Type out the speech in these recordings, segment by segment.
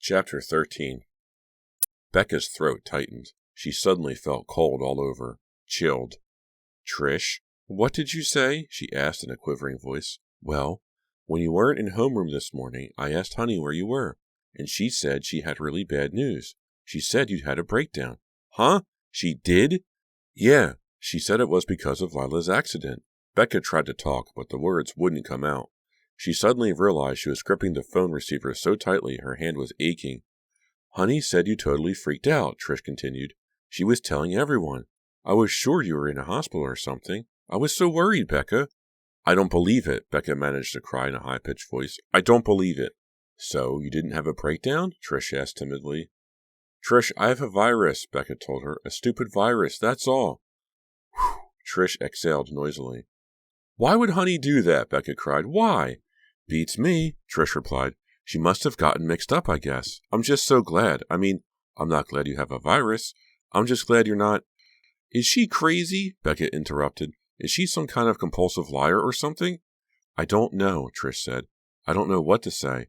Chapter 13. Becca's throat tightened. She suddenly felt cold all over. Chilled. "Trish, what did you say?" she asked in a quivering voice. "Well, when you weren't in homeroom this morning, I asked Honey where you were, and she said she had really bad news. She said you'd had a breakdown." "Huh? She did?" "Yeah, she said it was because of Lila's accident." Becca tried to talk, but the words wouldn't come out. She suddenly realized she was gripping the phone receiver so tightly her hand was aching. "Honey said you totally freaked out," Trish continued. "She was telling everyone. I was sure you were in a hospital or something. I was so worried, Becca." "I don't believe it," Becca managed to cry in a high-pitched voice. "I don't believe it." "So, you didn't have a breakdown?" Trish asked timidly. "Trish, I have a virus," Becca told her. "A stupid virus, that's all." Whew, Trish exhaled noisily. "Why would Honey do that?" Becca cried. "Why?" "Beats me," Trish replied. "She must have gotten mixed up, I guess. I'm just so glad. I'm not glad you have a virus. I'm just glad you're not—" "Is she crazy?" Becca interrupted. "Is she some kind of compulsive liar or something?" "I don't know," Trish said. "I don't know what to say.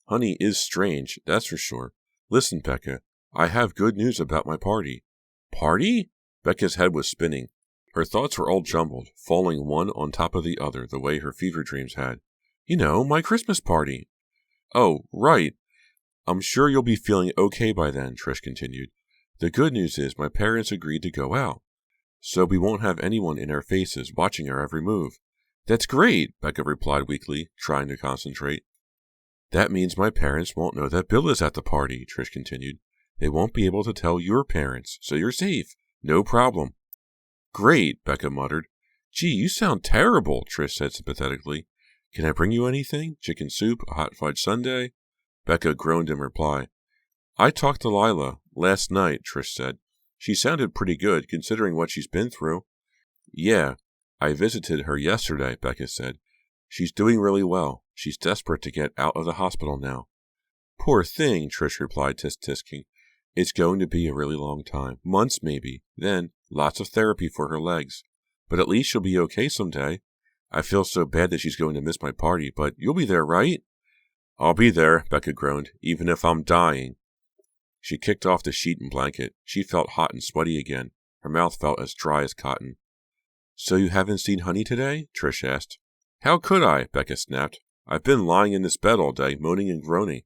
Honey is strange, that's for sure. Listen, Becca, I have good news about my party." "Party?" Becca's head was spinning. Her thoughts were all jumbled, falling one on top of the other the way her fever dreams had. "You know, my Christmas party." "Oh, right. I'm sure you'll be feeling okay by then," Trish continued. "The good news is my parents agreed to go out, so we won't have anyone in our faces watching our every move." "That's great," Becca replied weakly, trying to concentrate. "That means my parents won't know that Bill is at the party," Trish continued. "They won't be able to tell your parents, so you're safe. No problem." "Great," Becca muttered. "Gee, you sound terrible," Trish said sympathetically. "Can I bring you anything? Chicken soup? A hot fudge sundae?" Becca groaned in reply. "I talked to Lila last night," Trish said. "She sounded pretty good, considering what she's been through." "Yeah, I visited her yesterday," Becca said. "She's doing really well. She's desperate to get out of the hospital now." "Poor thing," Trish replied, tisk-tisking. "It's going to be a really long time. Months, maybe. Then, lots of therapy for her legs. But at least she'll be okay someday. I feel so bad that she's going to miss my party, but you'll be there, right?" "I'll be there," Becca groaned, "even if I'm dying." She kicked off the sheet and blanket. She felt hot and sweaty again. Her mouth felt as dry as cotton. "So you haven't seen Honey today?" Trish asked. "How could I?" Becca snapped. "I've been lying in this bed all day, moaning and groaning."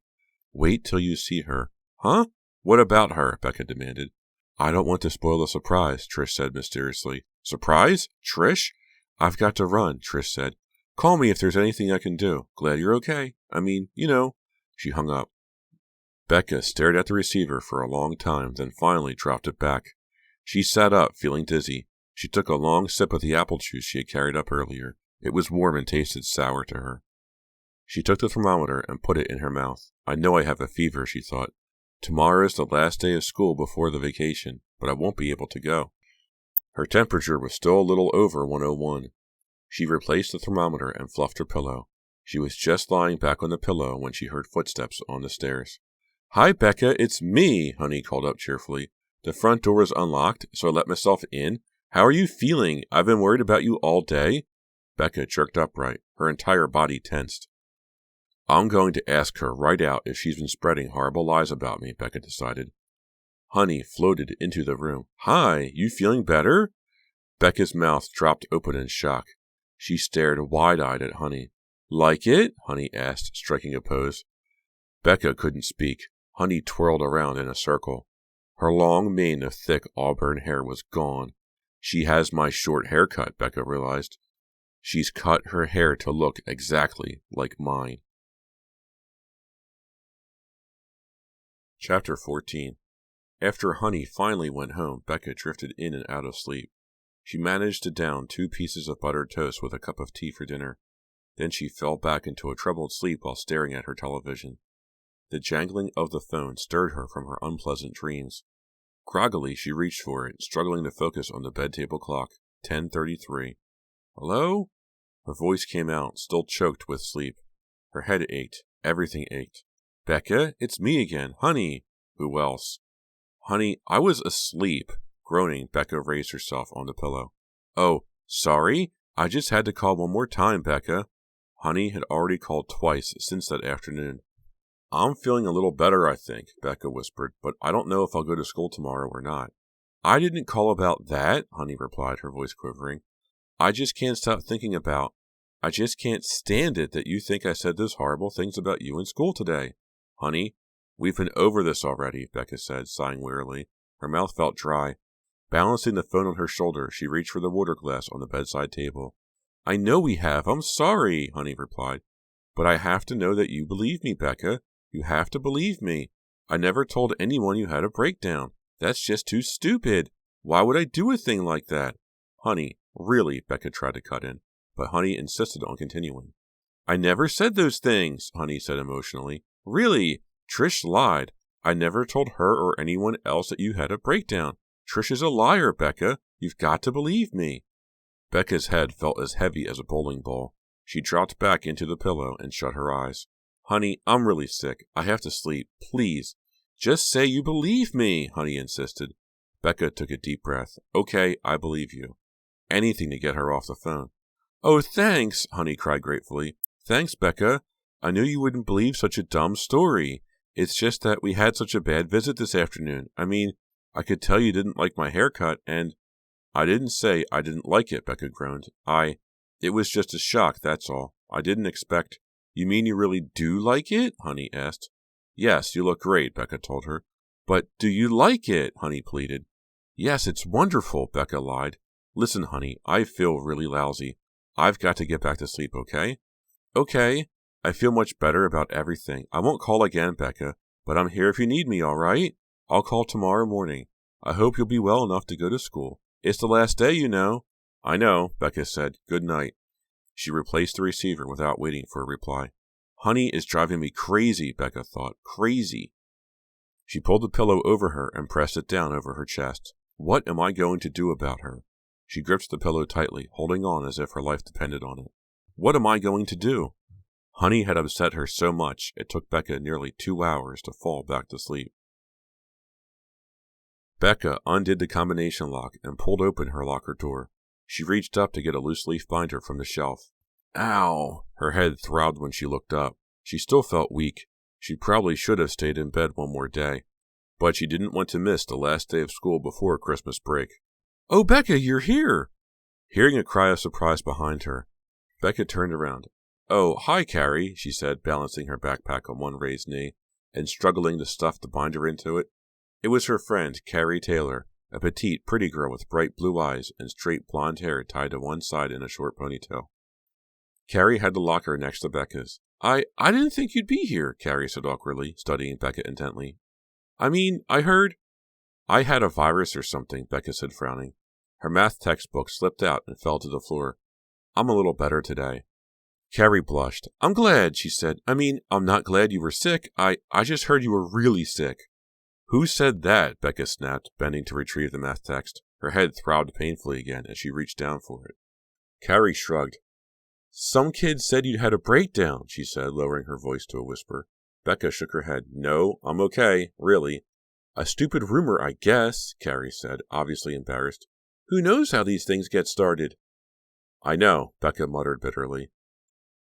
"Wait till you see her." "Huh? What about her?" Becca demanded. "I don't want to spoil the surprise," Trish said mysteriously. "Surprise? Trish?" "I've got to run," Trish said. "Call me if there's anything I can do. Glad you're okay. She hung up. Becca stared at the receiver for a long time, then finally dropped it back. She sat up, feeling dizzy. She took a long sip of the apple juice she had carried up earlier. It was warm and tasted sour to her. She took the thermometer and put it in her mouth. "I know I have a fever," she thought. "Tomorrow is the last day of school before the vacation, but I won't be able to go." Her temperature was still a little over 101. She replaced the thermometer and fluffed her pillow. She was just lying back on the pillow when she heard footsteps on the stairs. "Hi, Becca, it's me," Honey called up cheerfully. "The front door is unlocked, so I let myself in. How are you feeling? I've been worried about you all day." Becca jerked upright. Her entire body tensed. "I'm going to ask her right out if she's been spreading horrible lies about me," Becca decided. Honey floated into the room. "Hi, you feeling better?" Becca's mouth dropped open in shock. She stared wide-eyed at Honey. "Like it?" Honey asked, striking a pose. Becca couldn't speak. Honey twirled around in a circle. Her long mane of thick auburn hair was gone. She has my short haircut, Becca realized. She's cut her hair to look exactly like mine. Chapter 14. After Honey finally went home, Becca drifted in and out of sleep. She managed to down 2 pieces of buttered toast with a cup of tea for dinner. Then she fell back into a troubled sleep while staring at her television. The jangling of the phone stirred her from her unpleasant dreams. Groggily, she reached for it, struggling to focus on the bed table clock. 10:33. "Hello?" Her voice came out, still choked with sleep. Her head ached. Everything ached. "Becca, it's me again. Honey." "Who else?" "Honey, I was asleep." Groaning, Becca raised herself on the pillow. "Oh, sorry. I just had to call one more time, Becca." Honey had already called twice since that afternoon. I'm feeling a little better, I think, Becca whispered, but I don't know if I'll go to school tomorrow or not. I didn't call about that, Honey replied, her voice quivering. I just can't stand it that you think I said those horrible things about you in school today. Honey, we've been over this already, Becca said, sighing wearily. Her mouth felt dry. Balancing the phone on her shoulder, she reached for the water glass on the bedside table. I know we have. I'm sorry, Honey replied. But I have to know that you believe me, Becca. You have to believe me. I never told anyone you had a breakdown. That's just too stupid. Why would I do a thing like that? Honey, really, Becca tried to cut in, but Honey insisted on continuing. I never said those things, Honey said emotionally. Really, Trish lied. I never told her or anyone else that you had a breakdown. Trish is a liar, Becca. You've got to believe me. Becca's head felt as heavy as a bowling ball. She dropped back into the pillow and shut her eyes. Honey, I'm really sick. I have to sleep. Please. Just say you believe me, Honey insisted. Becca took a deep breath. Okay, I believe you. Anything to get her off the phone. Oh, thanks, Honey cried gratefully. Thanks, Becca. I knew you wouldn't believe such a dumb story. It's just that we had such a bad visit this afternoon. I mean, I could tell you didn't like my haircut, and... I didn't say I didn't like it, Becca groaned. It was just a shock, that's all. I didn't expect... You mean you really do like it? Honey asked. Yes, you look great, Becca told her. But do you like it? Honey pleaded. Yes, it's wonderful, Becca lied. Listen, Honey, I feel really lousy. I've got to get back to sleep, okay? Okay. I feel much better about everything. I won't call again, Becca, but I'm here if you need me, all right? I'll call tomorrow morning. I hope you'll be well enough to go to school. It's the last day, you know. I know, Becca said. Good night. She replaced the receiver without waiting for a reply. Honey is driving me crazy, Becca thought. Crazy. She pulled the pillow over her and pressed it down over her chest. What am I going to do about her? She gripped the pillow tightly, holding on as if her life depended on it. What am I going to do? Honey had upset her so much it took Becca nearly 2 hours to fall back to sleep. Becca undid the combination lock and pulled open her locker door. She reached up to get a loose-leaf binder from the shelf. Ow! Her head throbbed when she looked up. She still felt weak. She probably should have stayed in bed one more day. But she didn't want to miss the last day of school before Christmas break. Oh, Becca, you're here! Hearing a cry of surprise behind her, Becca turned around. Oh, hi, Carrie, she said, balancing her backpack on one raised knee and struggling to stuff the binder into it. It was her friend, Carrie Taylor, a petite, pretty girl with bright blue eyes and straight blonde hair tied to one side in a short ponytail. Carrie had the locker next to Becca's. I didn't think you'd be here, Carrie said awkwardly, studying Becca intently. I mean, I heard... I had a virus or something, Becca said, frowning. Her math textbook slipped out and fell to the floor. I'm a little better today. Carrie blushed. I'm glad, she said. I mean, I'm not glad you were sick. I just heard you were really sick. Who said that? Becca snapped, bending to retrieve the math text. Her head throbbed painfully again as she reached down for it. Carrie shrugged. Some kid said you'd had a breakdown, she said, lowering her voice to a whisper. Becca shook her head. No, I'm okay, really. A stupid rumor, I guess, Carrie said, obviously embarrassed. Who knows how these things get started? I know, Becca muttered bitterly.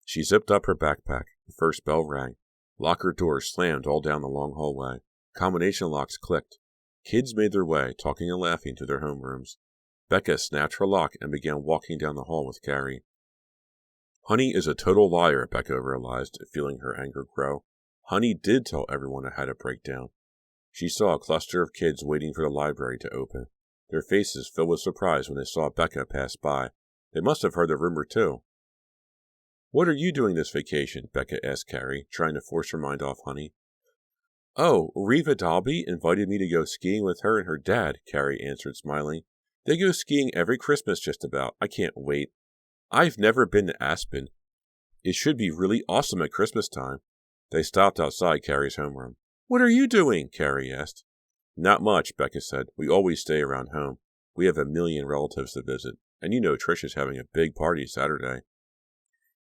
She zipped up her backpack. The first bell rang. Locker doors slammed all down the long hallway. Combination locks clicked. Kids made their way, talking and laughing, to their homerooms. Becca snapped her lock and began walking down the hall with Carrie. Honey is a total liar, Becca realized, feeling her anger grow. Honey did tell everyone I had a breakdown. She saw a cluster of kids waiting for the library to open. Their faces filled with surprise when they saw Becca pass by. They must have heard the rumor, too. What are you doing this vacation? Becca asked Carrie, trying to force her mind off Honey. Oh, Reva Dalby invited me to go skiing with her and her dad, Carrie answered, smiling. They go skiing every Christmas just about. I can't wait. I've never been to Aspen. It should be really awesome at Christmas time. They stopped outside Carrie's homeroom. What are you doing? Carrie asked. Not much, Becca said. We always stay around home. We have a million relatives to visit, and you know Trish is having a big party Saturday.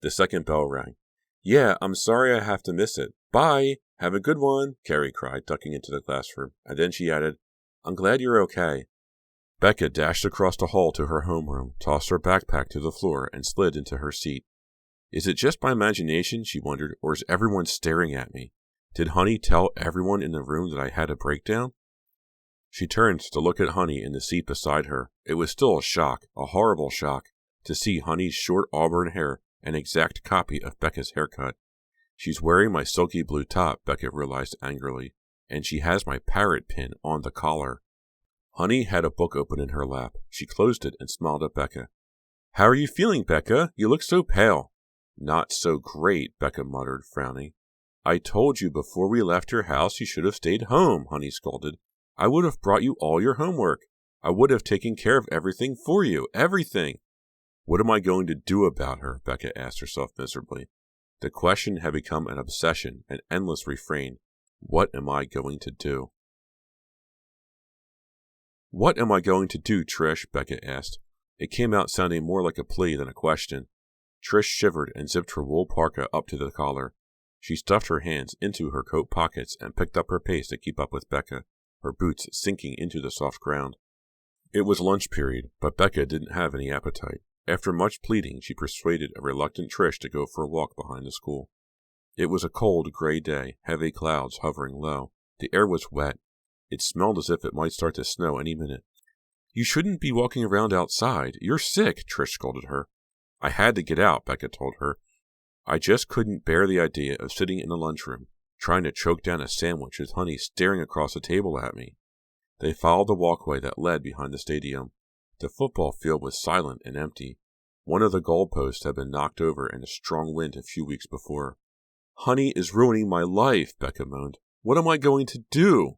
The second bell rang. Yeah, I'm sorry I have to miss it. Bye! Have a good one, Carrie cried, ducking into the classroom, and then she added, I'm glad you're okay. Becca dashed across the hall to her homeroom, tossed her backpack to the floor, and slid into her seat. Is it just my imagination, she wondered, or is everyone staring at me? Did Honey tell everyone in the room that I had a breakdown? She turned to look at Honey in the seat beside her. It was still a shock, a horrible shock, to see Honey's short auburn hair, an exact copy of Becca's haircut. She's wearing my silky blue top, Becca realized angrily, and she has my parrot pin on the collar. Honey had a book open in her lap. She closed it and smiled at Becca. How are you feeling, Becca? You look so pale. Not so great, Becca muttered, frowning. I told you before we left your house you should have stayed home, Honey scolded. I would have brought you all your homework. I would have taken care of everything for you, everything. What am I going to do about her? Becca asked herself miserably. The question had become an obsession, an endless refrain. What am I going to do? What am I going to do, Trish? Becca asked. It came out sounding more like a plea than a question. Trish shivered and zipped her wool parka up to the collar. She stuffed her hands into her coat pockets and picked up her pace to keep up with Becca, her boots sinking into the soft ground. It was lunch period, but Becca didn't have any appetite. After much pleading, she persuaded a reluctant Trish to go for a walk behind the school. It was a cold, gray day, heavy clouds hovering low. The air was wet. It smelled as if it might start to snow any minute. You shouldn't be walking around outside. You're sick, Trish scolded her. I had to get out, Becca told her. I just couldn't bear the idea of sitting in the lunchroom, trying to choke down a sandwich with Honey staring across the table at me. They followed the walkway that led behind the stadium. The football field was silent and empty. One of the goalposts had been knocked over in a strong wind a few weeks before. Honey is ruining my life, Becca moaned. What am I going to do?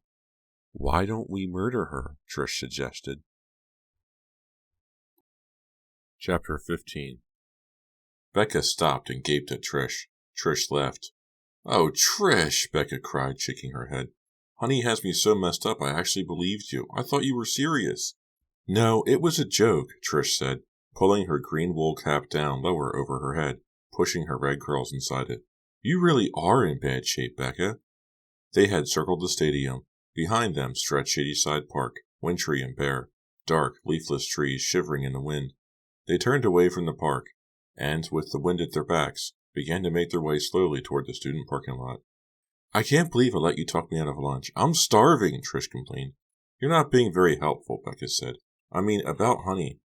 Why don't we murder her? Trish suggested. Chapter 15. Becca stopped and gaped at Trish. Trish laughed. Oh, Trish, Becca cried, shaking her head. Honey has me so messed up I actually believed you. I thought you were serious. No, it was a joke, Trish said, pulling her green wool cap down lower over her head, pushing her red curls inside it. You really are in bad shape, Becca. They had circled the stadium. Behind them stretched Shadyside Park, wintry and bare, dark, leafless trees shivering in the wind. They turned away from the park, and, with the wind at their backs, began to make their way slowly toward the student parking lot. I can't believe I let you talk me out of lunch. I'm starving, Trish complained. You're not being very helpful, Becca said. I mean, about Honey.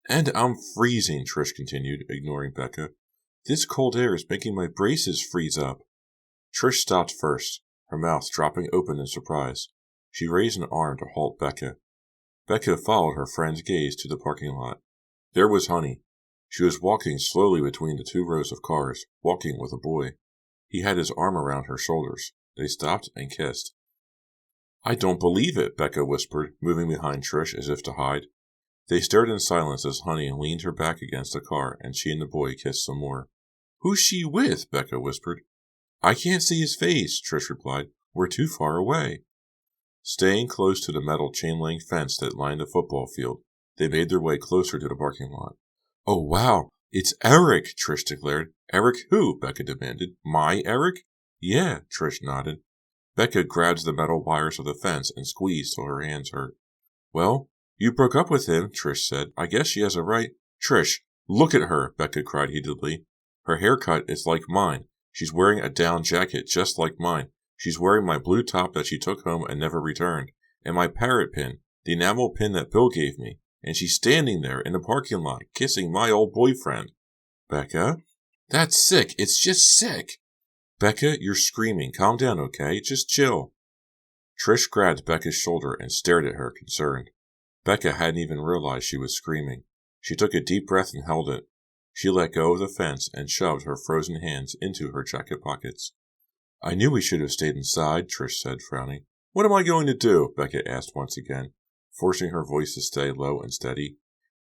And I'm freezing, Trish continued, ignoring Becca. This cold air is making my braces freeze up. Trish stopped first, her mouth dropping open in surprise. She raised an arm to halt Becca. Becca followed her friend's gaze to the parking lot. There was Honey. She was walking slowly between the two rows of cars, walking with a boy. He had his arm around her shoulders. They stopped and kissed. I don't believe it, Becca whispered, moving behind Trish as if to hide. They stared in silence as Honey leaned her back against the car, and she and the boy kissed some more. Who's she with? Becca whispered. I can't see his face, Trish replied. We're too far away. Staying close to the metal chain-link fence that lined the football field, they made their way closer to the parking lot. Oh, wow, it's Eric, Trish declared. Eric who? Becca demanded. My Eric? Yeah, Trish nodded. Becca grabbed the metal wires of the fence and squeezed till her hands hurt. Well, you broke up with him, Trish said. I guess she has a right. Trish, look at her, Becca cried heatedly. Her haircut is like mine. She's wearing a down jacket just like mine. She's wearing my blue top that she took home and never returned, and my parrot pin, the enamel pin that Bill gave me, and she's standing there in the parking lot, kissing my old boyfriend. Becca? That's sick. It's just sick. Becca, you're screaming. Calm down, okay? Just chill. Trish grabbed Becca's shoulder and stared at her, concerned. Becca hadn't even realized she was screaming. She took a deep breath and held it. She let go of the fence and shoved her frozen hands into her jacket pockets. I knew we should have stayed inside, Trish said, frowning. What am I going to do? Becca asked once again, forcing her voice to stay low and steady.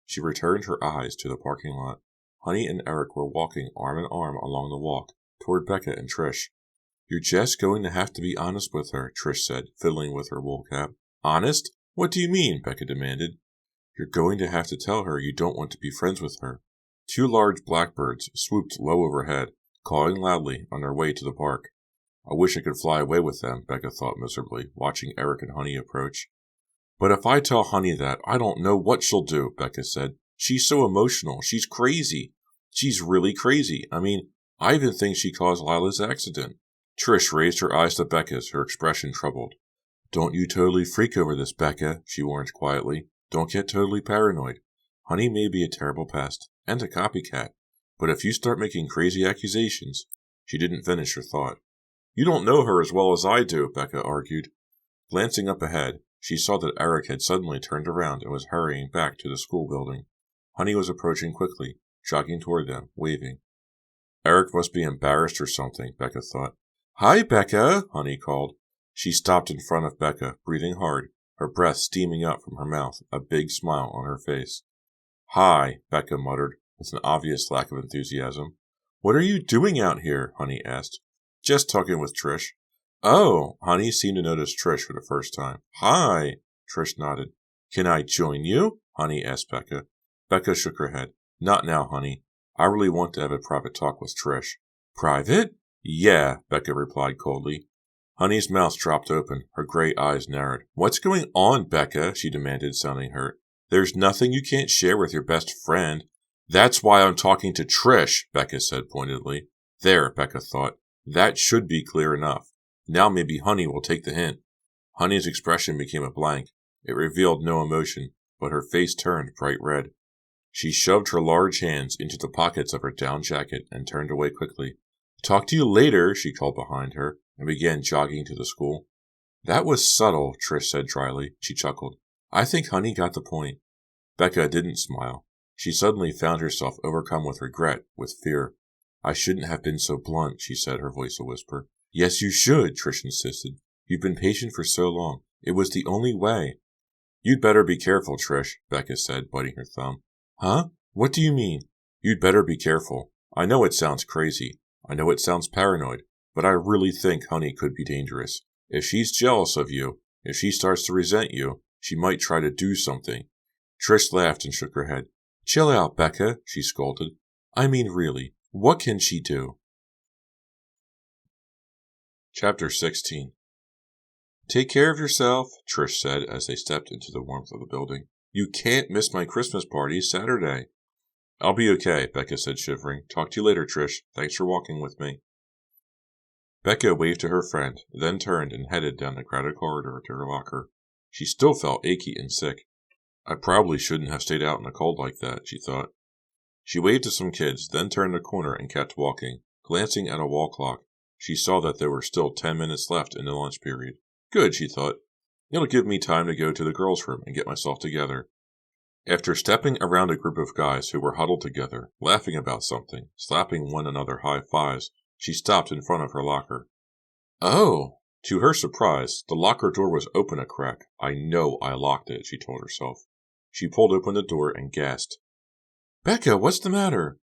She returned her eyes to the parking lot. Honey and Eric were walking arm in arm along the walk, toward Becca and Trish. You're just going to have to be honest with her, Trish said, fiddling with her wool cap. Honest? What do you mean? Becca demanded. You're going to have to tell her you don't want to be friends with her. Two large blackbirds swooped low overhead, cawing loudly on their way to the park. I wish I could fly away with them, Becca thought miserably, watching Eric and Honey approach. But if I tell Honey that, I don't know what she'll do, Becca said. She's so emotional. She's crazy. She's really crazy. I mean, I even think she caused Lila's accident. Trish raised her eyes to Becca's, her expression troubled. Don't you totally freak over this, Becca, she warned quietly. Don't get totally paranoid. Honey may be a terrible pest, and a copycat, but if you start making crazy accusations— She didn't finish her thought. You don't know her as well as I do, Becca argued. Glancing up ahead, she saw that Eric had suddenly turned around and was hurrying back to the school building. Honey was approaching quickly, jogging toward them, waving. Eric must be embarrassed or something, Becca thought. Hi, Becca, Honey called. She stopped in front of Becca, breathing hard, her breath steaming up from her mouth, a big smile on her face. Hi, Becca muttered, with an obvious lack of enthusiasm. What are you doing out here? Honey asked. Just talking with Trish. Oh, Honey seemed to notice Trish for the first time. Hi, Trish nodded. Can I join you? Honey asked Becca. Becca shook her head. Not now, Honey. I really want to have a private talk with Trish. Private? Yeah, Becca replied coldly. Honey's mouth dropped open, her gray eyes narrowed. What's going on, Becca? She demanded, sounding hurt. There's nothing you can't share with your best friend. That's why I'm talking to Trish, Becca said pointedly. There, Becca thought. That should be clear enough. Now maybe Honey will take the hint. Honey's expression became a blank. It revealed no emotion, but her face turned bright red. She shoved her large hands into the pockets of her down jacket and turned away quickly. Talk to you later, she called behind her, and began jogging to the school. That was subtle, Trish said dryly. She chuckled. I think Honey got the point. Becca didn't smile. She suddenly found herself overcome with regret, with fear. I shouldn't have been so blunt, she said, her voice a whisper. Yes, you should, Trish insisted. You've been patient for so long. It was the only way. You'd better be careful, Trish, Becca said, biting her thumb. Huh? What do you mean? You'd better be careful. I know it sounds crazy. I know it sounds paranoid, but I really think Honey could be dangerous. If she's jealous of you, if she starts to resent you, she might try to do something. Trish laughed and shook her head. Chill out, Becca, she scolded. I mean, really, what can she do? Chapter 16. Take care of yourself, Trish said as they stepped into the warmth of the building. You can't miss my Christmas party Saturday. I'll be okay, Becca said, shivering. Talk to you later, Trish. Thanks for walking with me. Becca waved to her friend, then turned and headed down the crowded corridor to her locker. She still felt achy and sick. I probably shouldn't have stayed out in the cold like that, she thought. She waved to some kids, then turned the corner and kept walking. Glancing at a wall clock, she saw that there were still 10 minutes left in the lunch period. Good, she thought. It'll give me time to go to the girls' room and get myself together. After stepping around a group of guys who were huddled together, laughing about something, slapping one another high fives, she stopped in front of her locker. Oh! To her surprise, the locker door was open a crack. I know I locked it, she told herself. She pulled open the door and gasped. Becca, what's the matter?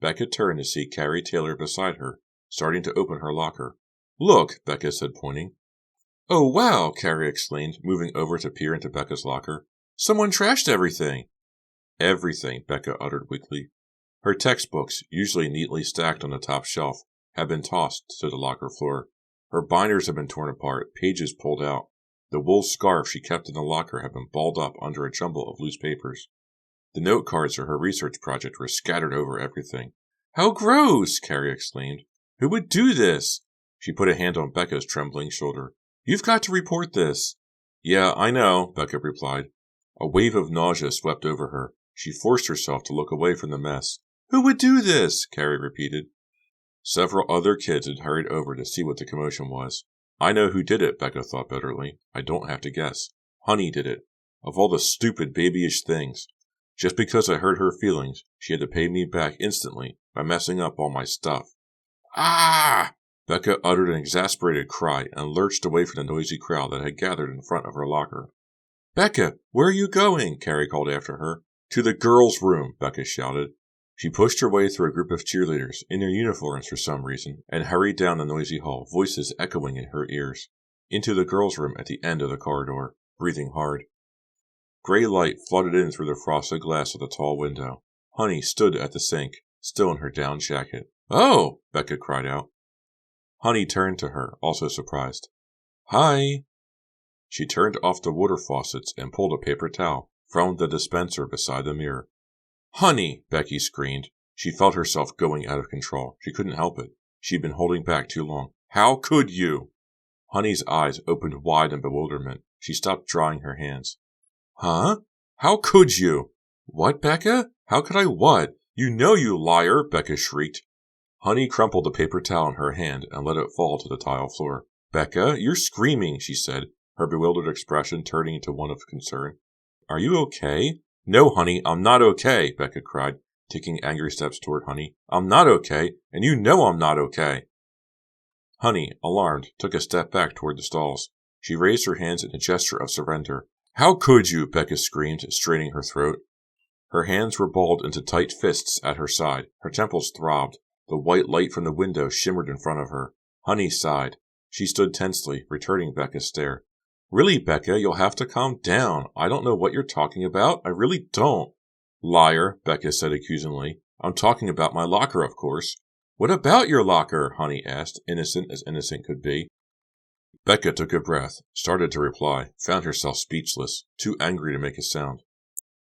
Becca turned to see Carrie Taylor beside her, starting to open her locker. Look, Becca said, pointing. Oh, wow, Carrie exclaimed, moving over to peer into Becca's locker. Someone trashed everything. Everything, Becca uttered weakly. Her textbooks, usually neatly stacked on the top shelf, had been tossed to the locker floor. Her binders had been torn apart, pages pulled out. The wool scarf she kept in the locker had been balled up under a jumble of loose papers. The note cards for her research project were scattered over everything. How gross! Carrie exclaimed. Who would do this? She put a hand on Becca's trembling shoulder. You've got to report this. Yeah, I know, Becca replied. A wave of nausea swept over her. She forced herself to look away from the mess. Who would do this? Carrie repeated. Several other kids had hurried over to see what the commotion was. I know who did it, Becca thought bitterly. I don't have to guess. Honey did it. Of all the stupid babyish things. Just because I hurt her feelings, she had to pay me back instantly by messing up all my stuff. Ah! Becca uttered an exasperated cry and lurched away from the noisy crowd that had gathered in front of her locker. Becca, where are you going? Carrie called after her. To the girls' room, Becca shouted. She pushed her way through a group of cheerleaders, in their uniforms for some reason, and hurried down the noisy hall, voices echoing in her ears, into the girls' room at the end of the corridor, breathing hard. Gray light flooded in through the frosted glass of the tall window. Honey stood at the sink, still in her down jacket. Oh! Becca cried out. Honey turned to her, also surprised. Hi! She turned off the water faucets and pulled a paper towel from the dispenser beside the mirror. Honey! Becky screamed. She felt herself going out of control. She couldn't help it. She'd been holding back too long. How could you? Honey's eyes opened wide in bewilderment. She stopped drying her hands. Huh? How could you? What, Becca? How could I what? You know, you liar, Becca shrieked. Honey crumpled the paper towel in her hand and let it fall to the tile floor. Becca, you're screaming, she said, her bewildered expression turning into one of concern. Are you okay? No, honey, I'm not okay, Becca cried, taking angry steps toward Honey. I'm not okay, and you know I'm not okay. Honey, alarmed, took a step back toward the stalls. She raised her hands in a gesture of surrender. How could you? Becca screamed, straining her throat. Her hands were balled into tight fists at her side. Her temples throbbed. The white light from the window shimmered in front of her. Honey sighed. She stood tensely, returning Becca's stare. Really, Becca, you'll have to calm down. I don't know what you're talking about. I really don't. Liar, Becca said accusingly. I'm talking about my locker, of course. What about your locker? Honey asked, innocent as innocent could be. Becca took a breath, started to reply, found herself speechless, too angry to make a sound.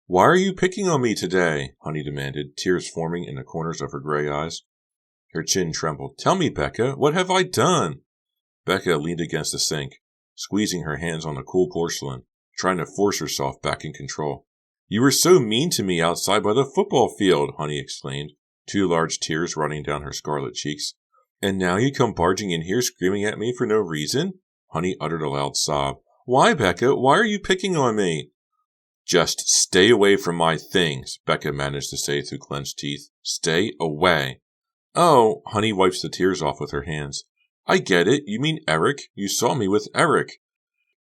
Why are you picking on me today? Honey demanded, tears forming in the corners of her gray eyes. Her chin trembled. Tell me, Becca, what have I done? Becca leaned against the sink, squeezing her hands on the cool porcelain, trying to force herself back in control. You were so mean to me outside by the football field, Honey exclaimed, 2 large tears running down her scarlet cheeks. And now you come barging in here screaming at me for no reason? Honey uttered a loud sob. Why, Becca? Why are you picking on me? Just stay away from my things, Becca managed to say through clenched teeth. Stay away. Oh, Honey wipes the tears off with her hands. I get it. You mean Eric. You saw me with Eric.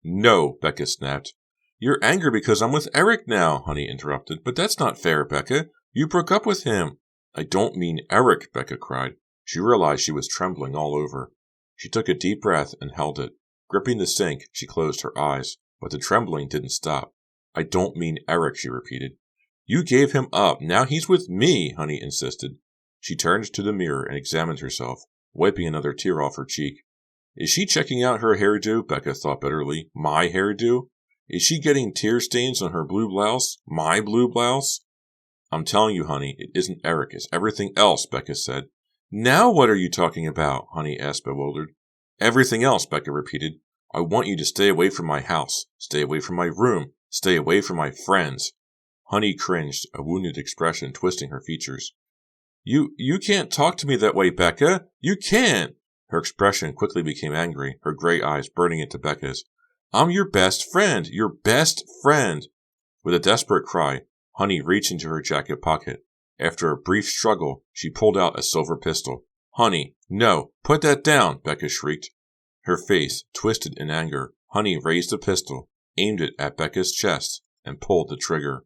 No, Becca snapped. You're angry because I'm with Eric now, Honey interrupted. But that's not fair, Becca. You broke up with him. I don't mean Eric, Becca cried. She realized she was trembling all over. She took a deep breath and held it. Gripping the sink, she closed her eyes, but the trembling didn't stop. I don't mean Eric, she repeated. You gave him up. Now he's with me, Honey insisted. She turned to the mirror and examined herself, wiping another tear off her cheek. Is she checking out her hairdo? Becca thought bitterly. My hairdo? Is she getting tear stains on her blue blouse? My blue blouse? I'm telling you, Honey, it isn't Eric. It's everything else, Becca said. Now what are you talking about? Honey asked, bewildered. Everything else, Becca repeated. I want you to stay away from my house, stay away from my room, stay away from my friends. Honey cringed, a wounded expression twisting her features. You can't talk to me that way, Becca. You can't. Her expression quickly became angry, her gray eyes burning into Becca's. I'm your best friend, your best friend. With a desperate cry, Honey reached into her jacket pocket. After a brief struggle, she pulled out a silver pistol. Honey, no, put that down, Becca shrieked. Her face twisted in anger. Honey raised the pistol, aimed it at Becca's chest, and pulled the trigger.